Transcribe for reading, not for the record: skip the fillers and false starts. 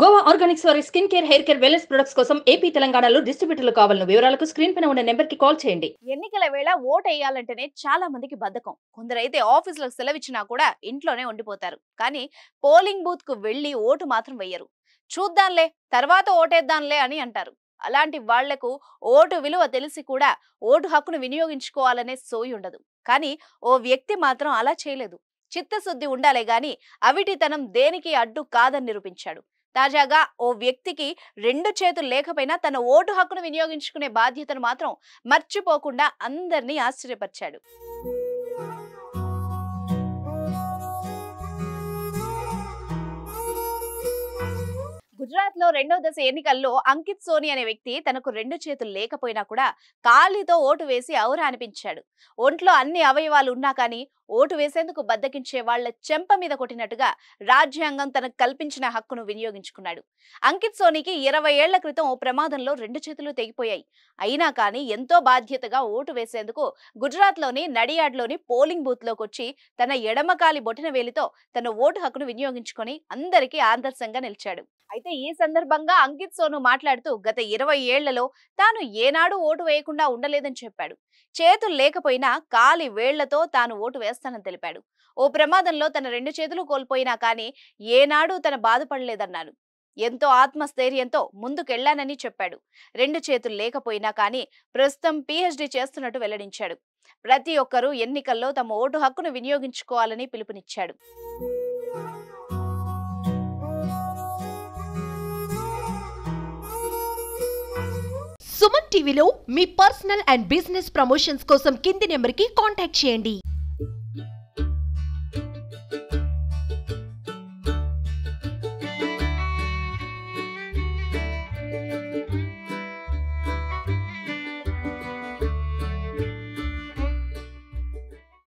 Goa Organics వారి skin care, hair care, wellness products కోసం AP, తెలంగాణలో డిస్ట్రిబ్యూటర్లు కావాలను వివరాలకు స్క్రీన్ పైన ఉన్న నెంబర్ కి కాల్ చేయండి. ఎన్నికల వేళ ఓటు వేయాలంటేనే చాలా మందికి బద్ధకం. కొందరైతే ఆఫీసులకు సెలవిచ్చినా కూడా ఇంట్లోనే ఉండిపోతారు. కానీ పోలింగ్ బూత్ కు వెళ్లి ఓటు మాత్రం వేయరు. చూద్దాంలే, తర్వాత ఓటేద్దాంలే అని అంటారు. అలాంటి వాళ్లకు ఓటు విలువ తెలిసి కూడా ఓటు హక్కును వినియోగించుకోవాలనే సోయి ఉండదు. కానీ ఓ వ్యక్తి మాత్రం అలా చేయలేదు. చిత్తశుద్ధి ఉండాలే గాని అవిటితనం దేనికి అడ్డు కాదని నిరూపించాడు. తాజాగా ఓ వ్యక్తికి రెండు చేతులు లేకపోయినా తన ఓటు హక్కును వినియోగించుకునే బాధ్యతను మాత్రం మర్చిపోకుండా అందరినీ ఆశ్చర్యపరిచాడు. గుజరాత్ లో రెండో దశ ఎన్నికల్లో అంకిత్ సోని అనే వ్యక్తి తనకు రెండు చేతులు లేకపోయినా కూడా కాలితో ఓటు వేసి ఔరా అనిపించాడు. ఒంట్లో అన్ని అవయవాలు ఉన్నా కానీ ఓటు వేసేందుకు బద్దకించే వాళ్ల చెంప మీద కొట్టినట్టుగా రాజ్యాంగం తనకు కల్పించిన హక్కును వినియోగించుకున్నాడు. అంకిత్ సోనికి 20 ఏళ్ల క్రితం ఓ ప్రమాదంలో రెండు చేతులు తెగిపోయాయి. అయినా కానీ ఎంతో బాధ్యతగా ఓటు వేసేందుకు గుజరాత్ లోని నడియాడ్లోని పోలింగ్ బూత్ లోకి వచ్చి తన ఎడమకాలి బొటన వేలితో తన ఓటు హక్కును వినియోగించుకొని అందరికీ ఆదర్శంగా నిలిచాడు. అయితే ఈ సందర్భంగా అంకిత్ సోను మాట్లాడుతూ గత 20 ఏళ్లలో తాను ఏనాడు ఓటు వేయకుండా ఉండలేదని చెప్పాడు. చేతులు లేకపోయినా కాలి వేళ్లతో తాను ఓటు వేస్తానని తెలిపాడు. ఓ ప్రమాదంలో తన రెండు చేతులు కోల్పోయినా కానీ ఏనాడు తన బాధపడలేదన్నాడు. ఎంతో ఆత్మస్థైర్యంతో ముందుకెళ్లానని చెప్పాడు. రెండు చేతులు లేకపోయినా కానీ ప్రస్తుతం PhD చేస్తున్నట్టు వెల్లడించాడు. ప్రతి ఒక్కరూ ఎన్నికల్లో తమ ఓటు హక్కును వినియోగించుకోవాలని పిలుపునిచ్చాడు. సుమన్ టీవీలో మీ పర్సనల్ అండ్ బిజినెస్ ప్రమోషన్స్ కోసం కింది నెంబర్కి కాంటాక్ట్ చేయండి.